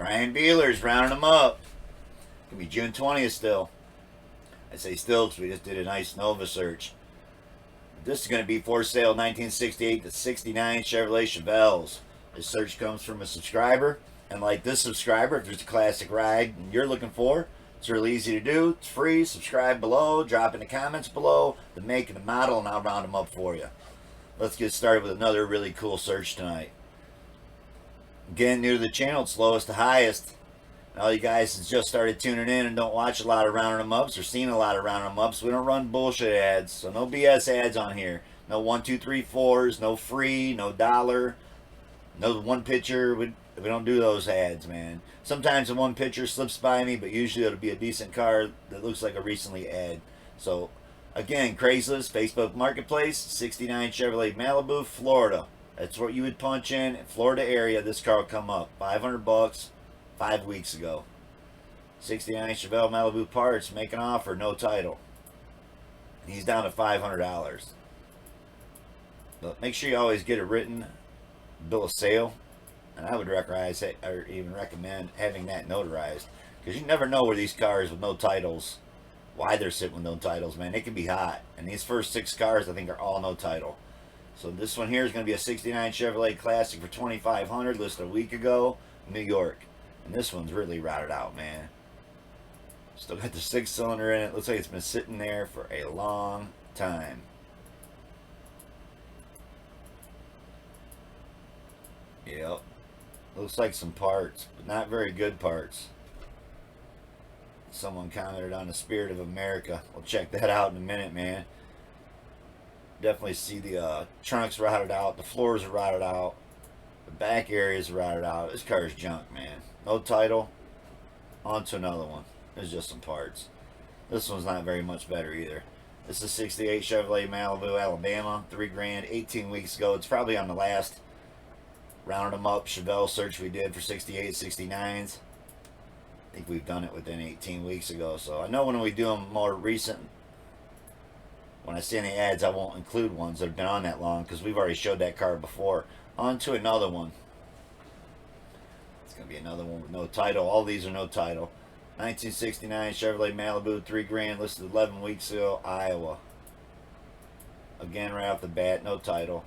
Brian Bealers rounding them up. It's gonna be June 20th still. I say still because we just did a nice Nova search. This is going to be for sale 1968 to 69 Chevrolet Chevelles. This search comes from a subscriber. And like this subscriber, if there's a classic ride you're looking for, it's really easy to do. It's free. Subscribe below. Drop in the comments below the make and the model, and I'll round them up for you. Let's get started with another really cool search tonight. Again, new to the channel, it's lowest to highest. And all you guys that just started tuning in and don't watch a lot of rounding them ups or seen a lot of rounding them ups, we don't run bullshit ads, so no BS ads on here. No 1, 2, 3, 4s, no free, no dollar, no one picture. We don't do those ads, man. Sometimes the one picture slips by me, but usually it'll be a decent car that looks like a recently ad. So again, Craigslist, Facebook Marketplace, 69 Chevrolet Malibu, Florida. That's what you would punch in Florida area. This car will come up. $500. 5 weeks ago. 69 Chevelle Malibu parts, make an offer, no title. He's down to $500. But make sure you always get a written bill of sale. And I would recognize or even recommend having that notarized. Because you never know where these cars with no titles, why they're sitting with no titles, man. They can be hot. And these first 6 cars, I think, are all no title. So this one here is going to be a 69 Chevrolet Classic for $2,500, listed a week ago, New York. And this one's really rotted out, man. Still got the 6-cylinder in it. Looks like it's been sitting there for a long time. Yep. Looks like some parts, but not very good parts. Someone commented on the Spirit of America. We'll check that out in a minute, man. Definitely see the trunks rotted out. The floors are rotted out. The back area is rotted out. This car is junk, man. No title. On to another one. There's just some parts. This one's not very much better either. This is 68 Chevrolet Malibu, Alabama. $3,000, 18 weeks ago. It's probably on the last rounded them up Chevelle search we did for 68, 69s. I think we've done it within 18 weeks ago. So I know when we do them more recent, when I see any ads, I won't include ones that have been on that long because we've already showed that car before. On to another one. It's going to be another one with no title. All these are no title. 1969 Chevrolet Malibu, $3,000, listed 11 weeks ago, Iowa. Again, right off the bat, no title.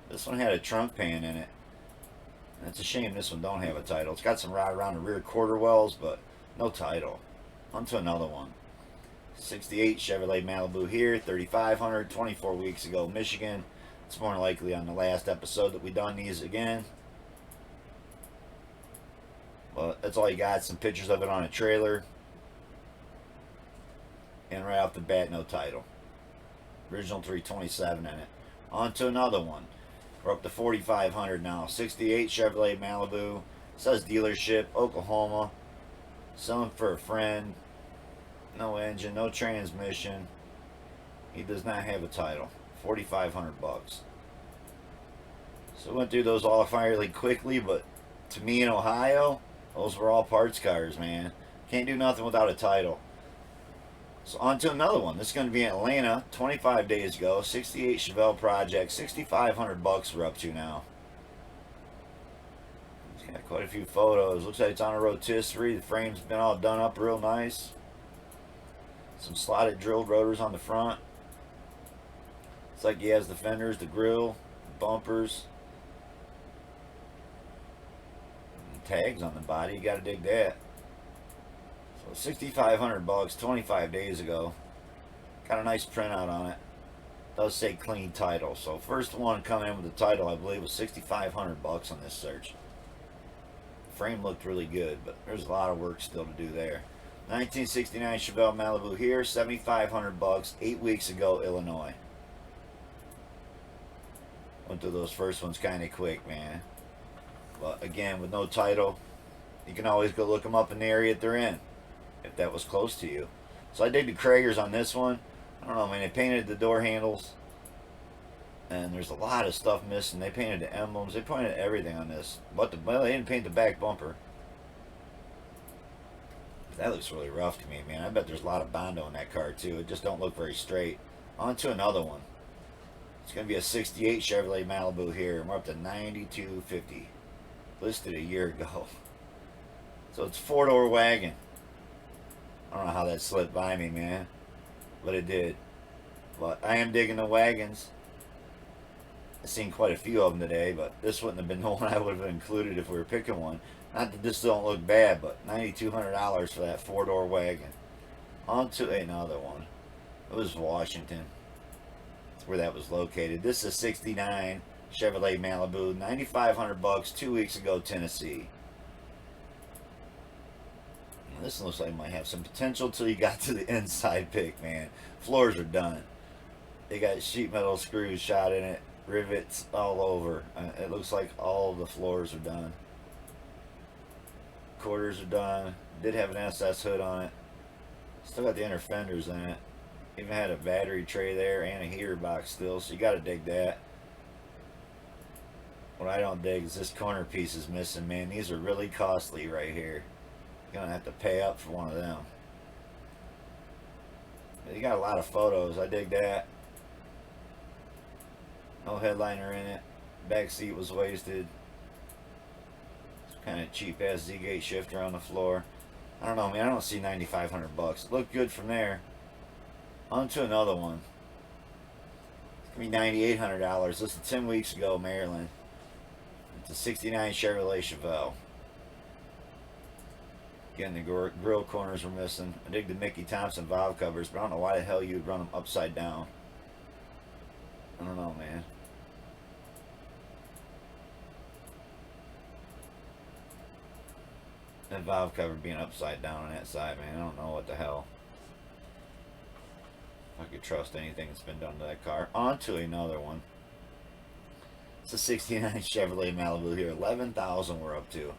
This one had a trunk pan in it. And it's a shame this one don't have a title. It's got some rot around the rear quarter wells, but no title. On to another one. 68 Chevrolet Malibu here, $3,500, 24 weeks ago, Michigan. It's more likely on the last episode that we done these again. Well, that's all you got. Some pictures of it on a trailer. And right off the bat, no title. Original 327 in it. On to another one. We're up to 4,500 now. 68 Chevrolet Malibu. Says dealership, Oklahoma. Selling for a friend. No engine, no transmission. He does not have a title. 4,500 bucks. So we went through those all fairly quickly, but to me in Ohio, those were all parts cars, man. Can't do nothing without a title. So on to another one. This is going to be in Atlanta, 25 days ago. 68 Chevelle Project, 6,500 bucks we're up to now. It's got quite a few photos. Looks like it's on a rotisserie. The frame's been all done up real nice. Some slotted drilled rotors on the front. It's like he has the fenders, the grill, bumpers, and tags on the body. You gotta dig that. So 6,500 bucks, 25 days ago. Got a nice printout on it. Does say clean title. So first one coming in with the title, I believe, was 6,500 bucks on this search. Frame looked really good, but there's a lot of work still to do there. 1969 Chevelle Malibu here, 7,500 bucks, 8 weeks ago, Illinois. Went through those first ones kind of quick, man. But again, with no title, you can always go look them up in the area that they're in, if that was close to you. So I did the Kragers on this one. I don't know, man, they painted the door handles, and there's a lot of stuff missing. They painted the emblems, they painted everything on this. Well, they didn't paint the back bumper. That looks really rough to me, man. I bet there's a lot of Bondo in that car, too. It just don't look very straight. On to another one. It's going to be a 68 Chevrolet Malibu here. And we're up to $92.50. Listed a year ago. So it's a 4-door wagon. I don't know how that slipped by me, man, but it did. But I am digging the wagons. I've seen quite a few of them today, but this wouldn't have been the one I would have included if we were picking one. Not that this don't look bad, but $9,200 for that 4-door wagon. On to another one. It was Washington. That's where that was located. This is a 69 Chevrolet Malibu, $9,500 2 weeks ago, Tennessee. Now, this looks like it might have some potential till you got to the inside pick, man. Floors are done. They got sheet metal screws shot in it, rivets all over. It looks like all the floors are done. Quarters are done. Did have an SS hood on it. Still got the inner fenders in it. Even had a battery tray there and a heater box still, so you gotta dig that. What I don't dig is this corner piece is missing, man. These are really costly right here. You're gonna have to pay up for one of them. But you got a lot of photos. I dig that. No headliner in it. Back seat was wasted. Kind of cheap ass Z-gate shifter on the floor. I don't know, man. I don't see $9,500. Looked good from there. On to another one. It's gonna be $9,800. This is 10 weeks ago, Maryland. It's a 69 Chevrolet Chevelle. Again, the grill corners were missing. I dig the Mickey Thompson valve covers, but I don't know why the hell you'd run them upside down. I don't know, man. That valve cover being upside down on that side, man. I don't know what the hell. If I could trust anything that's been done to that car. On to another one. It's a 69 Chevrolet Malibu here. 11,000 we're up to.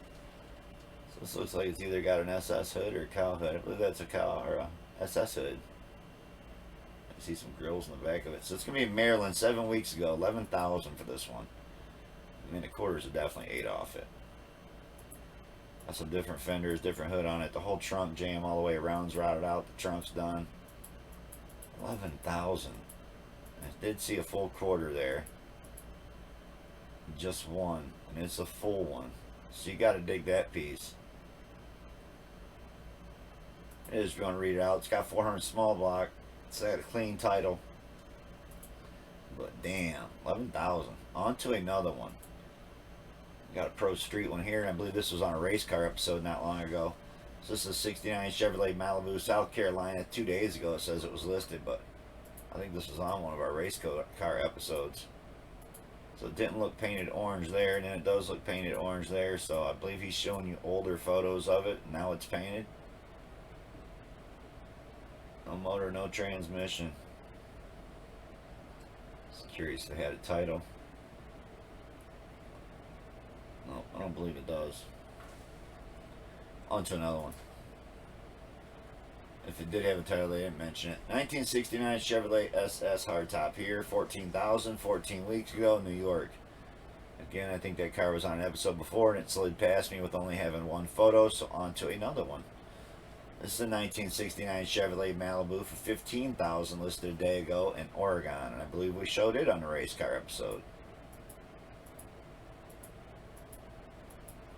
So this looks like it's either got an SS hood or a cow hood. I believe that's a cow or a SS hood. I see some grills in the back of it. So it's going to be in Maryland 7 weeks ago. 11,000 for this one. I mean, the quarters are definitely ate off it. Got some different fenders, different hood on it. The whole trunk jam all the way around's routed out. The trunk's done. 11,000. I did see a full quarter there. Just one. And it's a full one. So you got to dig that piece. It is, if you want to read it out. It's got 400 small block. It's got a clean title. But damn, 11,000. On to another one. Got a Pro Street one here, and I believe this was on a race car episode not long ago. So this is a 69 Chevrolet Malibu, South Carolina. 2 days ago it says it was listed, but I think this was on one of our race car episodes. So it didn't look painted orange there, and then it does look painted orange there. So I believe he's showing you older photos of it. Now it's painted. No motor, no transmission. Just curious if it had a title. No, I don't believe it does. On to another one. If it did have a title, they didn't mention it. 1969 Chevrolet SS hardtop here. 14,000, 14 weeks ago, New York. Again, I think that car was on an episode before, and it slid past me with only having one photo, so on to another one. This is a 1969 Chevrolet Malibu for 15,000 listed a day ago in Oregon, and I believe we showed it on the race car episode.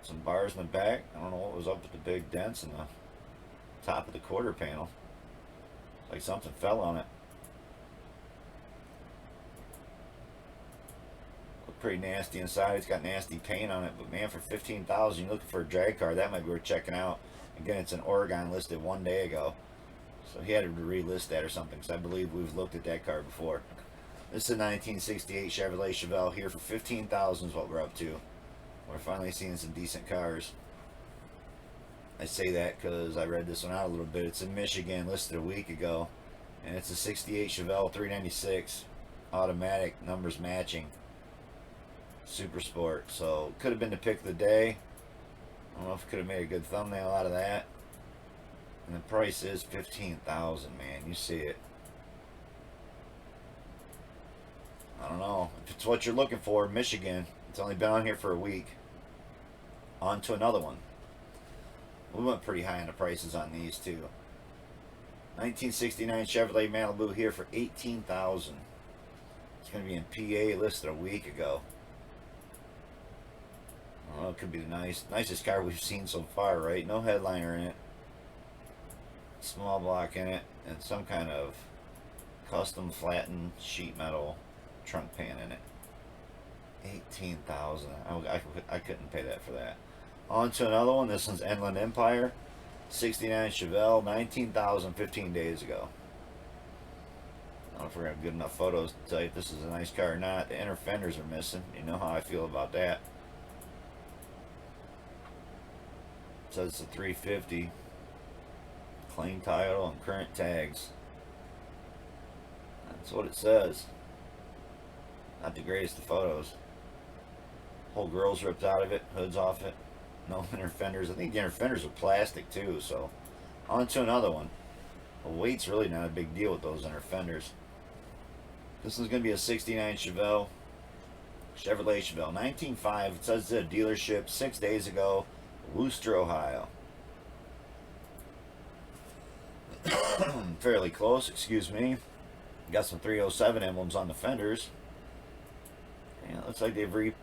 Some bars in the back. I don't know what was up with the big dents in the top of the quarter panel. It's like something fell on it. Looked pretty nasty inside. It's got nasty paint on it, but man, for 15,000, you're looking for a drag car, that might be worth checking out. Again, it's in Oregon, listed 1 day ago, so he had to relist that or something, because I believe we've looked at that car before. This is a 1968 Chevrolet Chevelle here for 15,000 is what we're up to. We're finally seeing some decent cars. I say that because I read this one out a little bit. It's in Michigan, listed a week ago, and it's a 68 Chevelle 396 automatic, numbers matching, super sport. So could have been the pick of the day. I don't know if it could have made a good thumbnail out of that. And the price is 15,000, man. You see it. I don't know if it's what you're looking for. Michigan. It's only been on here for a week. On to another one. We went pretty high on the prices on these too. 1969 Chevrolet Malibu here for 18,000. It's going to be in PA, listed a week ago. Oh, it could be the nicest car we've seen so far, right? No headliner in it. Small block in it, and some kind of custom flattened sheet metal trunk pan in it. 18,000. I couldn't pay that for that. On to another one. This one's Inland Empire, 69 Chevelle, 19,000 15 days ago. I don't know if we're gonna have good enough photos to tell you if this is a nice car or not. The inner fenders are missing. You know how I feel about that. It says it's a 350. Clean title and current tags. That's what it says. Not the greatest of photos. Whole grill's ripped out of it. Hood's off it. No inner fenders. I think the inner fenders are plastic too. So on to another one. The weight's really not a big deal with those inner fenders. This is going to be a 69 Chevelle. Chevrolet Chevelle. 19.5. It says it's a dealership 6 days ago. Wooster, Ohio. Fairly close, excuse me. Got some 307 emblems on the fenders. And it looks like they've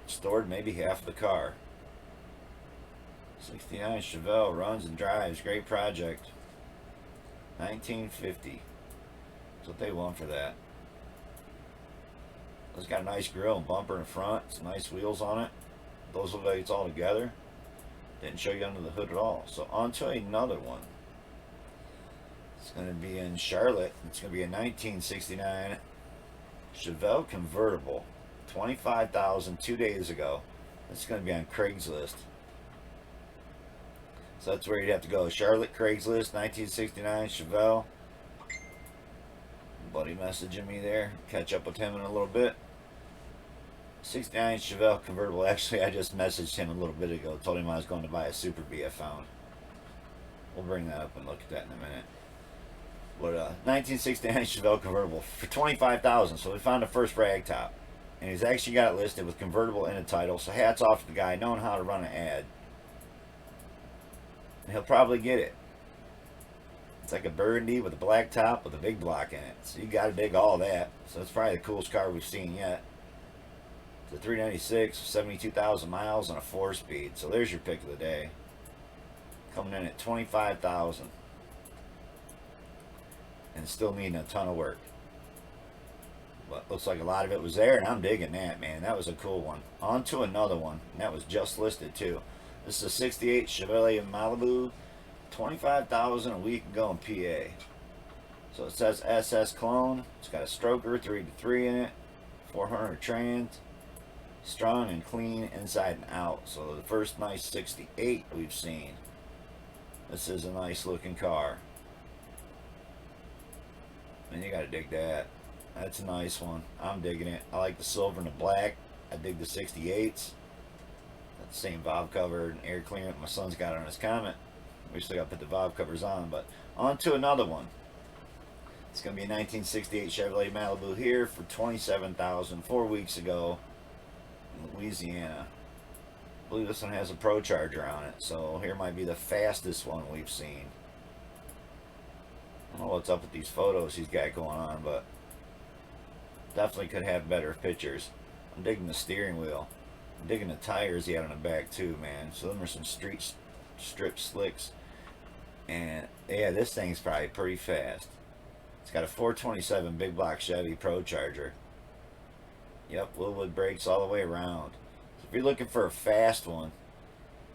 restored maybe half of the car. 69 Chevelle runs and drives. Great project. 1950. That's what they want for that. It's got a nice grill and bumper in front. Some nice wheels on it. Those look like it's all together. Didn't show you under the hood at all. So on to another one. It's going to be in Charlotte. It's going to be a 1969 Chevelle convertible. 25,000 2 days ago. It's going to be on Craigslist. So that's where you'd have to go. Charlotte, Craigslist, 1969 Chevelle. Buddy messaging me there. Catch up with him in a little bit. 69 Chevelle convertible. Actually, I just messaged him a little bit ago. Told him I was going to buy a Super B I found. We'll bring that up and look at that in a minute. But 1969 Chevelle convertible for 25,000. So we found the first rag top, and he's actually got it listed with convertible in the title. So hats off to the guy knowing how to run an ad, and he'll probably get it. It's like a burgundy with a black top with a big block in it. So you got to dig all that. So it's probably the coolest car we've seen yet. It's a 396, 72,000 miles, and a 4-speed. So there's your pick of the day. Coming in at 25,000. And still needing a ton of work. But looks like a lot of it was there, and I'm digging that, man. That was a cool one. On to another one, and that was just listed too. This is a 68 Chevelle Malibu, 25,000 a week ago in PA. So it says SS clone. It's got a stroker 3-3 in it, 400 trans, strong and clean inside and out. So the first nice 68 we've seen. This is a nice looking car. And you gotta dig that. That's a nice one. I'm digging it. I like the silver and the black. I dig the 68s. Got the same valve cover and air clearance my son's got on his Comet. We still gotta put the valve covers on, but on to another one. It's gonna be a 1968 Chevrolet Malibu here for 27,000 4 weeks ago in Louisiana. I believe this one has a Pro Charger on it, so here might be the fastest one we've seen. I don't know what's up with these photos he's got going on, but definitely could have better pictures. I'm digging the steering wheel. I'm digging the tires he had on the back too, man. So them are some street strip slicks. And yeah, this thing's probably pretty fast. It's got a 427 big block Chevy Pro Charger. Yep, Willwood brakes all the way around. So if you're looking for a fast one,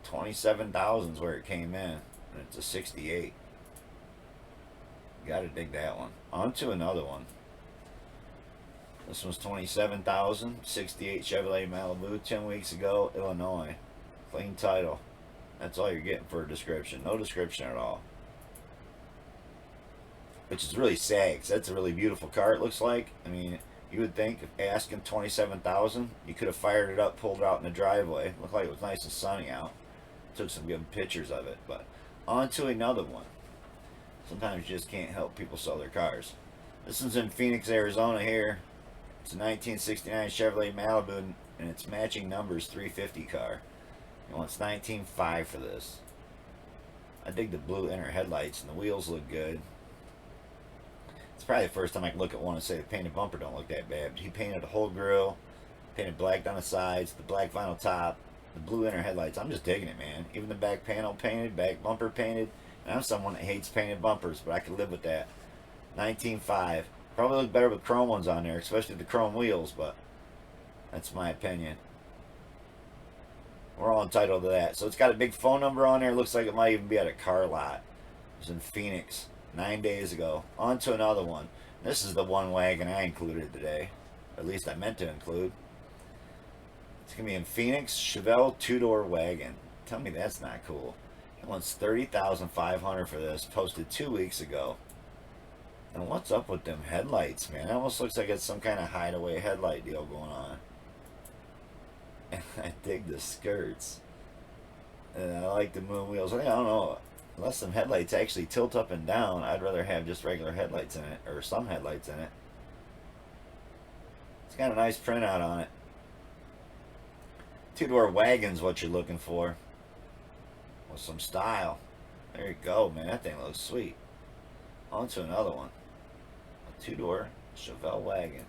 27,000 is where it came in. And it's a 68. Gotta dig that one. On to another one. This one's 27,000, 68 Chevrolet Malibu, 10 weeks ago, Illinois. Clean title. That's all you're getting for a description. No description at all. Which is really sad, because that's a really beautiful car, it looks like. I mean, you would think if asking 27,000, you could have fired it up, pulled it out in the driveway. Looked like it was nice and sunny out. Took some good pictures of it. But on to another one. Sometimes you just can't help people sell their cars. This one's in Phoenix, Arizona here. It's a 1969 Chevrolet Malibu, and it's matching numbers 350 car. It wants 19.5 for this. I dig the blue inner headlights, and the wheels look good. It's probably the first time I can look at one and say the painted bumper don't look that bad. But he painted the whole grill, painted black down the sides, the black vinyl top, the blue inner headlights. I'm just digging it, man. Even the back panel painted, back bumper painted. And I'm someone that hates painted bumpers, but I can live with that. 19.5. Probably look better with chrome ones on there, especially the chrome wheels, but that's my opinion. We're all entitled to that. So it's got a big phone number on there. Looks like it might even be at a car lot. It was in Phoenix 9 days ago. On to another one. This is the one wagon I included today. At least I meant to include. It's going to be in Phoenix, Chevelle 2-door wagon. Tell me that's not cool. He wants $30,500 for this. Posted 2 weeks ago. And what's up with them headlights, man? It almost looks like it's some kind of hideaway headlight deal going on. And I dig the skirts. And I like the moon wheels. I don't know. Unless some headlights actually tilt up and down, I'd rather have just regular headlights in it. Or some headlights in it. It's got a nice printout on it. 2-door wagon's what you're looking for. With some style. There you go, man. That thing looks sweet. On to another one. A 2-door Chevelle wagon.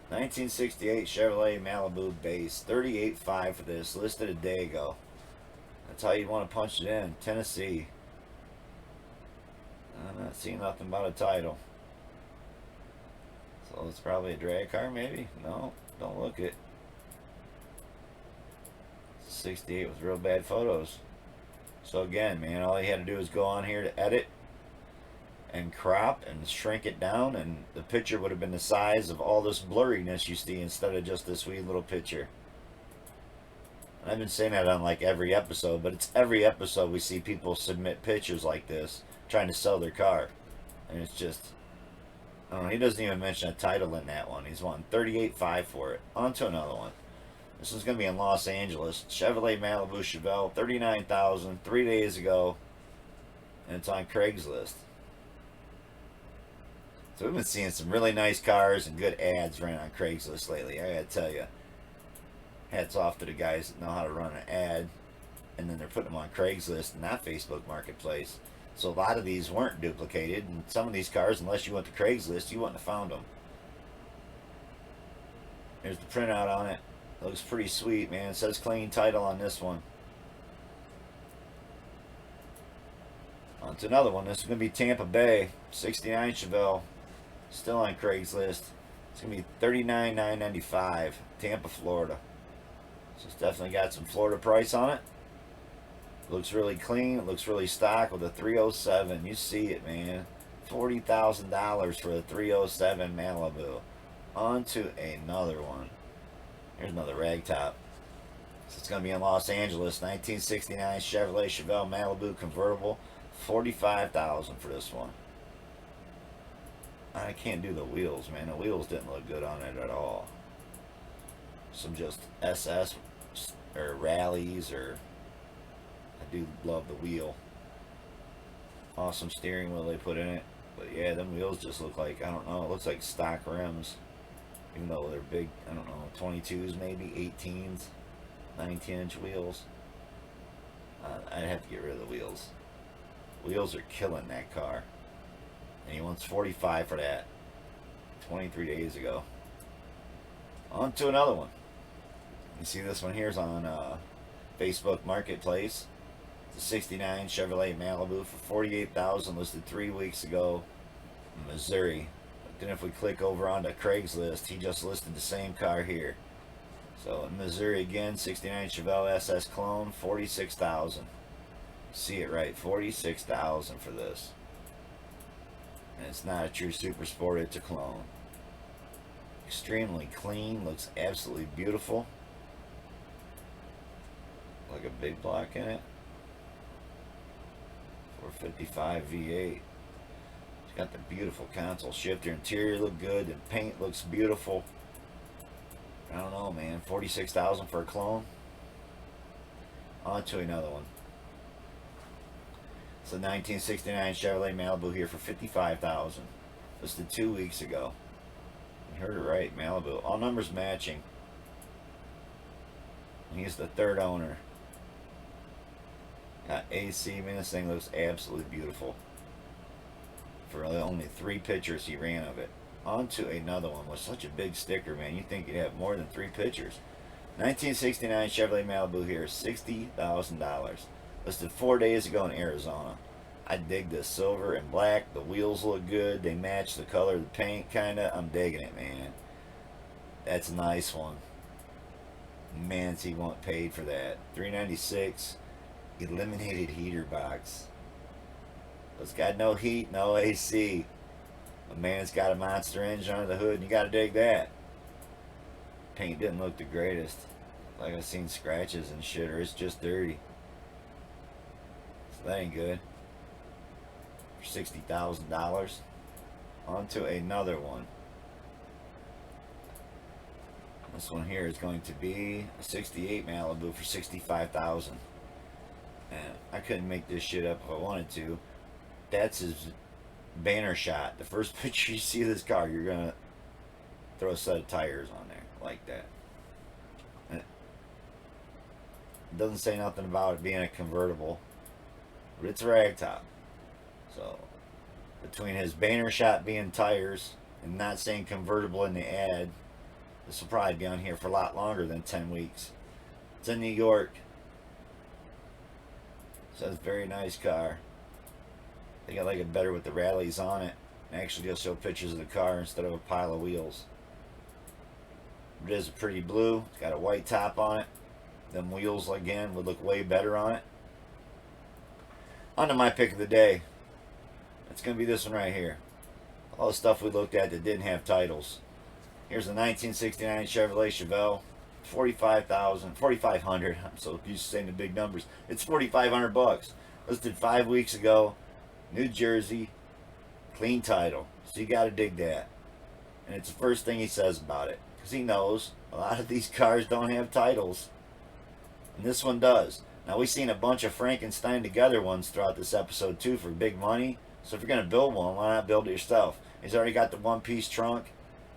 1968 Chevrolet Malibu base. $38,500 for this. Listed a day ago. That's how you want to punch it in. Tennessee. I'm not seeing nothing about a title. So it's probably a drag car, maybe? No, don't look it. 68 with real bad photos. So again, man, all you had to do is go on here to edit and crop and shrink it down, and the picture would have been the size of all this blurriness you see instead of just this wee little picture. And I've been saying that on like every episode, but it's every episode we see people submit pictures like this trying to sell their car. And it's just, I don't know, he doesn't even mention a title in that one. He's wanting $38,500 for it. On to another one. This is going to be in Los Angeles. Chevrolet Malibu Chevelle, $39,000, 3 days ago. And it's on Craigslist. So we've been seeing some really nice cars and good ads running on Craigslist lately. I gotta tell you, hats off to the guys that know how to run an ad, and then they're putting them on Craigslist and not Facebook Marketplace. So a lot of these weren't duplicated, and some of these cars, unless you went to Craigslist, you wouldn't have found them. There's the printout on it. It looks pretty sweet, man. It says clean title on this one. On to another one. This is going to be Tampa Bay, 69 Chevelle. Still on Craigslist. It's going to be $39,995. Tampa, Florida. So it's definitely got some Florida price on it. Looks really clean. It looks really stock with a 307. You see it, man. $40,000 for a 307 Malibu. On to another one. Here's another ragtop. So it's going to be in Los Angeles. 1969 Chevrolet Chevelle Malibu convertible. $45,000 for this one. I can't do the wheels, man. The wheels didn't look good on it at all. Some just SS or rallies, or I do love the wheel. Awesome steering wheel they put in it. But yeah, them wheels just look like, I don't know, it looks like stock rims. Even though they're big, I don't know, 22s maybe, 18s, 19-inch wheels. I'd have to get rid of the wheels. Wheels are killing that car. And he wants $45,000 for that. 23 days ago. On to another one. You see this one here's on Facebook Marketplace. It's a 69 Chevrolet Malibu for $48,000, listed 3 weeks ago in Missouri. But then if we click over onto Craigslist, he just listed the same car here. So in Missouri again, 69 Chevelle SS clone, $46,000. See it right, $46,000 for this. And it's not a true super sport, it's a clone. Extremely clean, looks absolutely beautiful. Like a big block in it. 455 V8. It's got the beautiful console shifter. Interior look good, the paint looks beautiful. I don't know, man. $46,000 for a clone. On to another one. It's a 1969 Chevrolet Malibu here for $55,000. Listed 2 weeks ago. You heard it right, Malibu. All numbers matching. He's the third owner. Got AC, man. This thing looks absolutely beautiful. For only 3 pictures he ran of it. On to another one with such a big sticker, man. You think you'd have more than 3 pictures. 1969 Chevrolet Malibu here, $60,000. Listed 4 days ago in Arizona. I dig this silver and black. The wheels look good. They match the color of the paint, kinda. I'm digging it, man. That's a nice one. Man, he won't paid for that. $396. Eliminated heater box. It's got no heat, no AC. A man's got a monster engine under the hood, and you gotta dig that. Paint didn't look the greatest. Like I've seen scratches and shit, or it's just dirty. So that ain't good. For $60,000. On to another one. This one here is going to be a 68 Malibu for $65,000. And I couldn't make this shit up if I wanted to. That's his banner shot. The first picture you see of this car, you're gonna throw a set of tires on there like that. And it doesn't say nothing about it being a convertible, but it's a ragtop. So between his banner shot being tires and not saying convertible in the ad, this will probably be on here for a lot longer than 10 weeks. It's in New York. Says very nice car. They got like it better with the rallies on it. Actually, they'll show pictures of the car instead of a pile of wheels. It is a pretty blue. It's got a white top on it. Them wheels again would look way better on it. On to my pick of the day. It's going to be this one right here. All the stuff we looked at that didn't have titles. Here's a 1969 Chevrolet Chevelle. 4,500. I'm so used to saying the big numbers. It's 4,500 bucks. Listed 5 weeks ago. New Jersey. Clean title. So you got to dig that. And it's the first thing he says about it. Because he knows a lot of these cars don't have titles. And this one does. Now we've seen a bunch of Frankenstein together ones throughout this episode too for big money. So if you're going to build one, why not build it yourself? He's already got the one-piece trunk.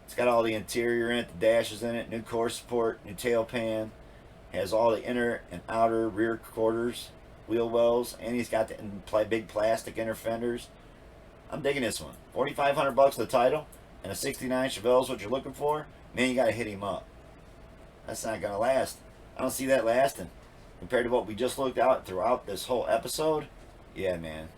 It's got all the interior in it, the dash is in it, new core support, new tail pan. Has all the inner and outer rear quarters, wheel wells, and he's got the big plastic inner fenders. I'm digging this one. 4,500 bucks for the title, and a 69 Chevelle is what you're looking for. Man, you got to hit him up. That's not going to last. I don't see that lasting. Compared to what we just looked at throughout this whole episode, yeah, man.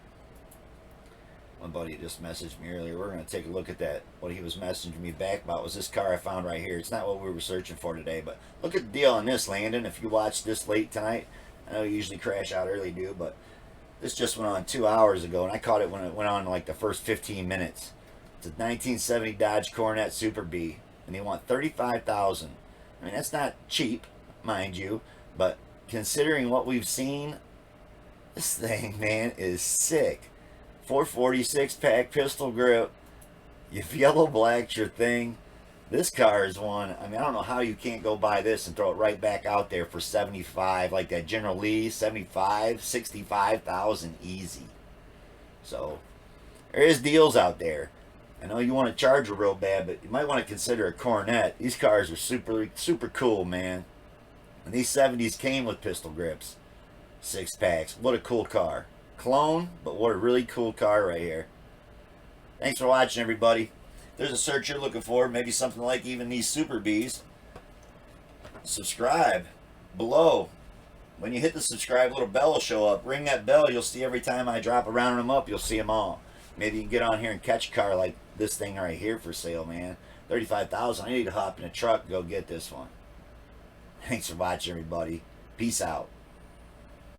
My buddy just messaged me earlier. We're going to take a look at that. What he was messaging me back about was this car I found right here. It's not what we were searching for today, but look at the deal on this, Landon. If you watched this late tonight, I know you usually crash out early, dude, but this just went on 2 hours ago, and I caught it when it went on like the first 15 minutes. It's a 1970 Dodge Coronet Super B, and they want $35,000. I mean, that's not cheap, mind you, but considering what we've seen, this thing, man, is sick. 446 pack pistol grip. If yellow black's your thing, this car is one. I mean, I don't know how you can't go buy this and throw it right back out there for 75, like that General Lee, 75, 65,000 easy. So there is deals out there. I know you want to charge her real bad, but you might want to consider a Coronet. These cars are super cool, man. And these 70s came with pistol grips, 6 packs. What a cool car. Clone, but what a really cool car right here. Thanks for watching, everybody. If there's a search you're looking for, maybe something like even these Super Bs, subscribe below. When you hit the subscribe, little bell will show up. Ring that bell, you'll see every time I drop a round of them up, you'll see them all. Maybe you can get on here and catch a car like this thing right here for sale, man. $35,000. I need to hop in a truck and go get this one. Thanks for watching, everybody. Peace out.